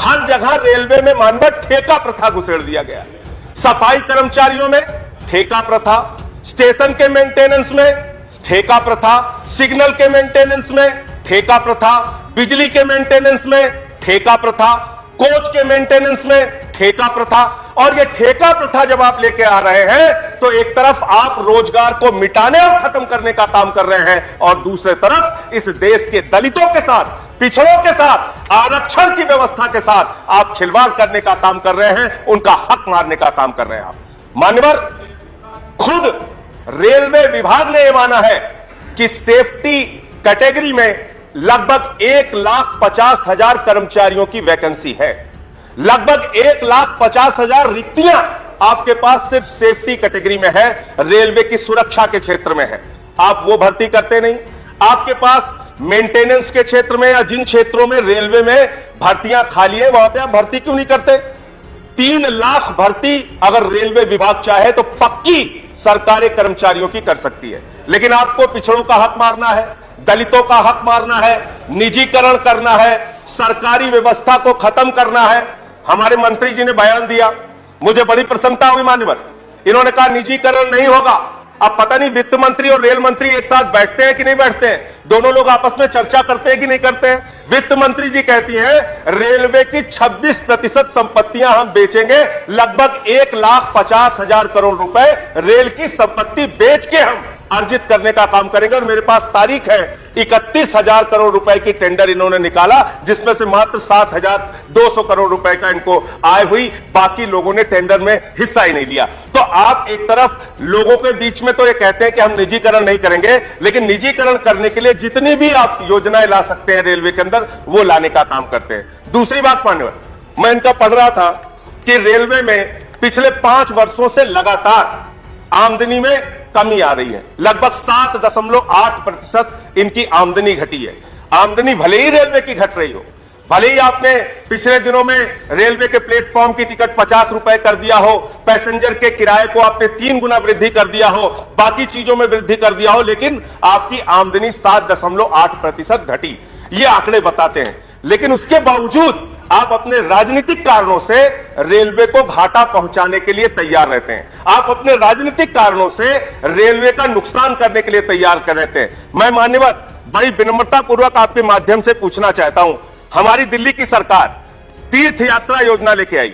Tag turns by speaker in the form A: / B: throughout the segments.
A: हर जगह रेलवे में मानव ठेका प्रथा घुसेड़ दिया गया। सफाई कर्मचारियों में ठेका प्रथा, स्टेशन के मेंटेनेंस में ठेका प्रथा, सिग्नल के मेंटेनेंस में ठेका प्रथा, बिजली के मेंटेनेंस में ठेका प्रथा, कोच के मेंटेनेंस में ठेका प्रथा। और ये ठेका प्रथा जब आप लेके आ रहे हैं तो एक तरफ आप रोजगार को मिटाने और खत्म करने का काम कर रहे हैं और दूसरे तरफ इस देश के दलितों के साथ, पिछड़ों के साथ, आरक्षण की व्यवस्था के साथ आप खिलवाड़ करने का काम कर रहे हैं, उनका हक मारने का काम कर रहे हैं आप। मान्यवर, खुद रेलवे विभाग ने यह माना है कि सेफ्टी कैटेगरी में लगभग 1,50,000 कर्मचारियों की वैकेंसी है। लगभग 1,50,000 रिक्तियां आपके पास सिर्फ सेफ्टी कैटेगरी में है, रेलवे की सुरक्षा के क्षेत्र में है। आप वो भर्ती करते नहीं। आपके पास मेंटेनेंस के क्षेत्र में या जिन क्षेत्रों में रेलवे में भर्तियां खाली है वहां पे आप भर्ती क्यों नहीं करते? 3 लाख भर्ती अगर रेलवे विभाग चाहे तो पक्की सरकारी कर्मचारियों की कर सकती है, लेकिन आपको पिछड़ों का हक मारना है, दलितों का हक मारना है, निजीकरण करना है, सरकारी व्यवस्था को खत्म करना है। हमारे मंत्री जी ने बयान दिया, मुझे बड़ी प्रसन्नता हुई मान्यवर। इन्होंने कहा निजीकरण नहीं होगा। अब पता नहीं वित्त मंत्री और रेल मंत्री एक साथ बैठते हैं कि नहीं बैठते हैं, दोनों लोग आपस में चर्चा करते हैं कि नहीं करते हैं। वित्त मंत्री जी कहती हैं रेलवे की 26% संपत्तियां हम बेचेंगे, लगभग 1,50,000 करोड़ रुपए रेल की संपत्ति बेच के हम अर्जित करने का काम करेंगे। और मेरे पास तारीख है, 31,000 करोड़ रुपए की टेंडर इन्होंने निकाला, जिसमें से मात्र 7,200 करोड़ रुपए का इनको आय हुई, बाकी लोगों ने टेंडर में हिस्सा ही नहीं लिया। तो आप एक तरफ लोगों के बीच में तो ये कहते हैं कि हम निजीकरण नहीं करेंगे, लेकिन निजीकरण करने के लिए जितनी भी आप योजनाएं ला सकते हैं रेलवे के अंदर, वो लाने का काम करते हैं। दूसरी बात मान्यवर, मैं इनका पढ़ रहा था कि रेलवे में पिछले 5 वर्षों से लगातार आमदनी में कमी आ रही है। लगभग 7.8% इनकी आमदनी घटी है। आमदनी भले ही रेलवे की घट रही हो, भले ही आपने पिछले दिनों में रेलवे के प्लेटफॉर्म की टिकट 50 रुपए कर दिया हो, पैसेंजर के किराए को आपने 3 गुना वृद्धि कर दिया हो, बाकी चीजों में वृद्धि कर दिया हो, लेकिन आपकी आमदनी 7.8% घटी। ये आंकड़े बताते हैं। लेकिन उसके बावजूद आप अपने राजनीतिक कारणों से रेलवे को घाटा पहुंचाने के लिए तैयार रहते हैं। आप अपने राजनीतिक कारणों से रेलवे का नुकसान करने के लिए तैयार कर रहते हैं। मैं मान्यवर बड़ी विनम्रता पूर्वक आपके माध्यम से पूछना चाहता हूं, हमारी दिल्ली की सरकार तीर्थ यात्रा योजना लेके आई,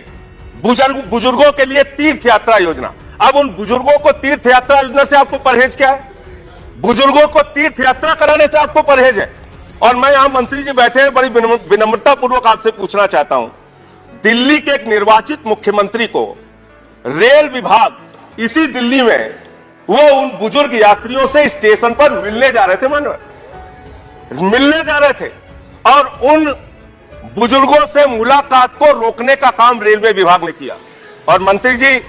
A: बुजुर्गों के लिए तीर्थ यात्रा योजना। अब उन बुजुर्गों को तीर्थ यात्रा योजना से आपको परहेज क्या है? बुजुर्गों को तीर्थ यात्रा कराने से आपको परहेज है। और मैं यहां मंत्री जी बैठे हैं, बड़ी विनम्रता पूर्वक आपसे पूछना चाहता हूं, दिल्ली के एक निर्वाचित मुख्यमंत्री को रेल विभाग इसी दिल्ली में वो उन बुजुर्ग यात्रियों से स्टेशन पर मिलने जा रहे थे, मानव मिलने जा रहे थे, और उन बुजुर्गों से मुलाकात को रोकने का काम रेलवे विभाग ने किया। और मंत्री जी,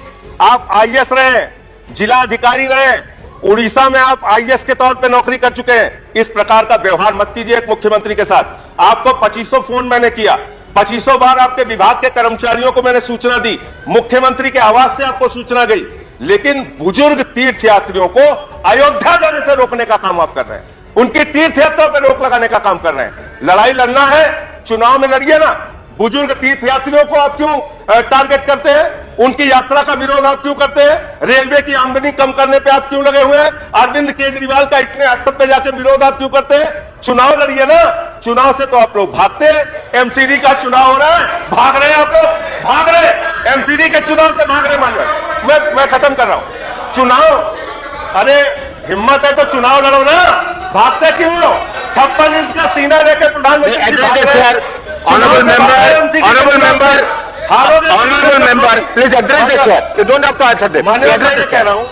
A: आप आईएएस रहे, जिला अधिकारी रहे, उड़ीसा में आप आईएएस के तौर पे नौकरी कर चुके हैं। इस प्रकार का व्यवहार मत कीजिए एक मुख्यमंत्री के साथ। आपको 2500 फोन मैंने किया, 2500 बार आपके विभाग के कर्मचारियों को मैंने सूचना दी, मुख्यमंत्री के आवास से आपको सूचना गई, लेकिन बुजुर्ग तीर्थ यात्रियों को अयोध्या जाने से रोकने का काम आप कर रहे हैं, उनकी तीर्थ यात्रा पर रोक लगाने का काम कर रहे हैं। लड़ाई लड़ना है, चुनाव में लड़िए ना। बुजुर्ग तीर्थ यात्रियों को आप क्यों टारगेट करते हैं? उनकी यात्रा का विरोध आप क्यों करते हैं? रेलवे की आमदनी कम करने पे आप क्यों लगे हुए हैं? अरविंद केजरीवाल का इतने स्तर पे जाके विरोध आप क्यों करते हैं? चुनाव लड़िए ना। चुनाव से तो आप लोग भागते हैं। एमसीडी का चुनाव हो रहा है, भाग रहे हैं आप लोग, भाग रहे। एमसीडी के चुनाव से भाग रहे। मान्य मैं खत्म कर रहा हूं। चुनाव, अरे हिम्मत है तो चुनाव लड़ो ना, भागते क्यों हो? 56 इंच का सीना लेकर प्रधानमंत्री
B: Honorable member, please address the chair. You don't have to answer them.
A: मैं कह रहा हूं,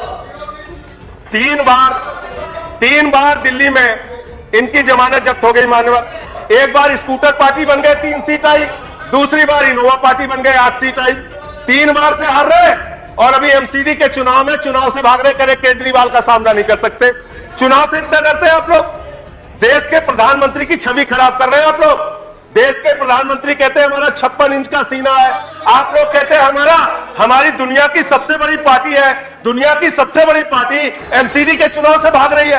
A: 3 बार दिल्ली में इनकी जमानत जब्त हो गई मानव। एक बार स्कूटर पार्टी बन गए, 3 सीट आई, दूसरी बार इनोवा पार्टी बन गए, 8 सीट आई। 3 बार से हार रहे और अभी एमसीडी के चुनाव में चुनाव से भाग रहे। करे केजरीवाल का सामना नहीं कर सकते, चुनाव से इतना डरते हैं आप लोग। देश के प्रधानमंत्री की छवि खराब कर रहे हैं आप लोग। देश के प्रधानमंत्री कहते हैं हमारा 56 इंच का सीना है, आप लोग कहते हैं हमारी दुनिया की सबसे बड़ी पार्टी है। दुनिया की सबसे बड़ी पार्टी एमसीडी के चुनाव से भाग रही है,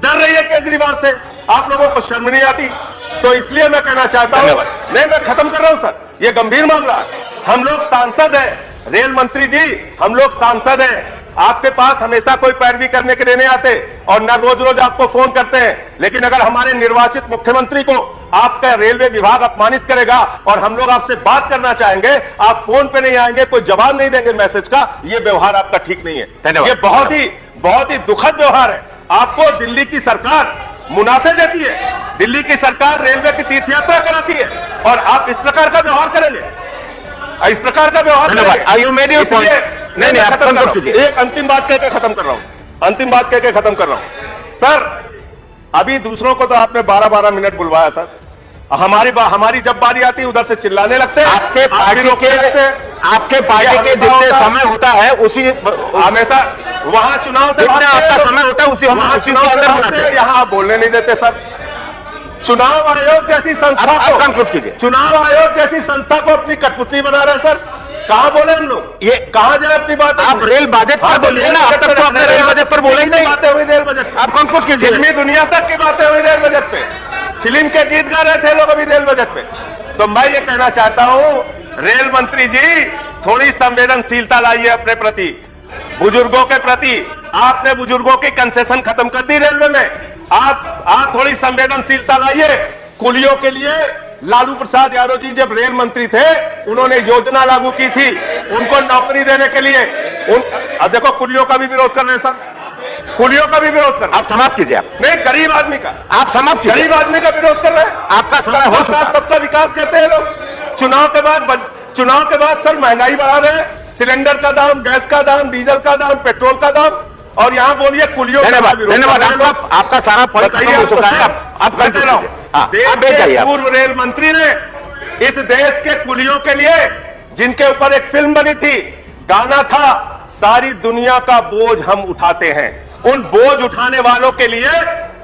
A: डर रही है केजरीवाल से। आप लोगों को शर्म नहीं आती? तो इसलिए मैं कहना चाहता हूं, नहीं मैं खत्म कर रहा हूं सर, ये गंभीर मामला है। हम लोग सांसद हैं, रेल मंत्री जी, हम लोग सांसद हैं। आपके पास हमेशा कोई पैरवी करने के लिए नहीं आते और न रोज रोज आपको फोन करते हैं। लेकिन अगर हमारे निर्वाचित मुख्यमंत्री को आपका रेलवे विभाग अपमानित करेगा और हम लोग आपसे बात करना चाहेंगे, आप फोन पे नहीं आएंगे, कोई जवाब नहीं देंगे मैसेज का, ये व्यवहार आपका ठीक नहीं है।
B: धन्यवाद।
A: ये बहुत ही दुखद व्यवहार है। आपको दिल्ली की सरकार मुनाफे देती है, दिल्ली की सरकार रेलवे की तीर्थ यात्रा कराती है और आप इस प्रकार का व्यवहार करेंगे, इस प्रकार का व्यवहार करेंगे। नहीं, आप खत्म कीजिए। एक अंतिम बात कह के खत्म कर रहा हूं, सर अभी दूसरों को तो आपने 12-12 मिनट बुलवाया सर, हमारी जब बारी आती है उधर से चिल्लाने लगते हैं। आपके पार्टी के जितने समय होता है उसी हमेशा वहां चुनाव से आपका समय होता है उसी यहाँ आप बोलने नहीं देते सर। चुनाव आयोग जैसी संस्था को अपनी कठपुतली बना रहे हैं सर। कहां बोले हम लोग, ये कहां जाए अपनी बात? आप रेल बजट पर बोलिए ना, अब तक तो आपने रेल बजट पर बोला ही नहीं। बातें हुई रेल बजट, आप कंक्लूड कीजिए। फिल्मी दुनिया तक की बातें हुई रेल बजट पे, फिल्म के गीत गा रहे थे लोग अभी रेल बजट पे। तो मैं ये कहना चाहता हूं, रेल मंत्री जी थोड़ी संवेदनशीलता लाइए अपने प्रति, बुजुर्गों के प्रति। आपने बुजुर्गों की कंसेशन खत्म कर दी रेलवे में, आप थोड़ी संवेदनशीलता लाइए। कुलियों के लिए लालू प्रसाद यादव जी जब रेल मंत्री थे, उन्होंने योजना लागू की थी उनको नौकरी देने के लिए। अब देखो कुलियों का भी विरोध कर रहे हैं सर, कुलियों का भी विरोध कर रहे हैं। आप समाप्त कीजिए। नहीं, गरीब आदमी का आप समाप्त कीजिए। गरीब आदमी का विरोध कर रहे हैं। आपका सबका विकास कहते हैं लोग। चुनाव के बाद सर महंगाई बढ़ा रहे हैं, सिलेंडर का दाम, गैस का दाम, डीजल का दाम, पेट्रोल का दाम, और यहाँ बोलिए कुलियों का विरोध। धन्यवाद। आपका सारा बताइए, आप कहते रहो। देश के पूर्व रेल मंत्री ने इस देश के कुलियों के लिए, जिनके ऊपर एक फिल्म बनी थी, गाना था, सारी दुनिया का बोझ हम उठाते हैं। उन बोझ उठाने वालों के लिए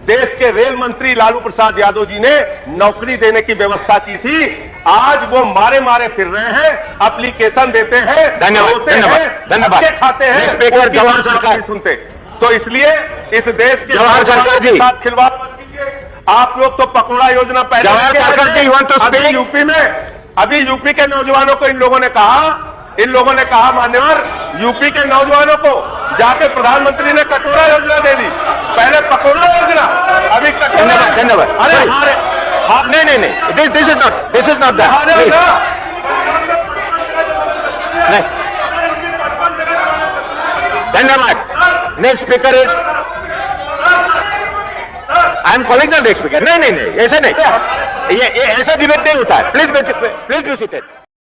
A: देश के रेल मंत्री लालू प्रसाद यादव जी ने नौकरी देने की व्यवस्था की थी। आज वो मारे फिर रहे हैं, एप्लीकेशन देते हैं, धन्यवाद खाते हैं, जवाहर सरकार सुनते। तो इसलिए इस देश के जवाहर सरकार के साथ खिलवाड़ मत कीजिए। आप लोग तो पकौड़ा योजना पहले अभी यूपी के नौजवानों को इन लोगों ने कहा मान्यवर, यूपी के नौजवानों को जाके प्रधानमंत्री ने कटोरा योजना दे दी। पहले पकौड़ा योजना, अभी कटोरा। धन्यवाद। अरे नहीं, दिस इज नॉट दैट। नहीं, धन्यवाद। Next speaker is, I am calling the next speaker. नहीं, ऐसे नहीं, ये ऐसा डिबेट नहीं होता है। Please be seated.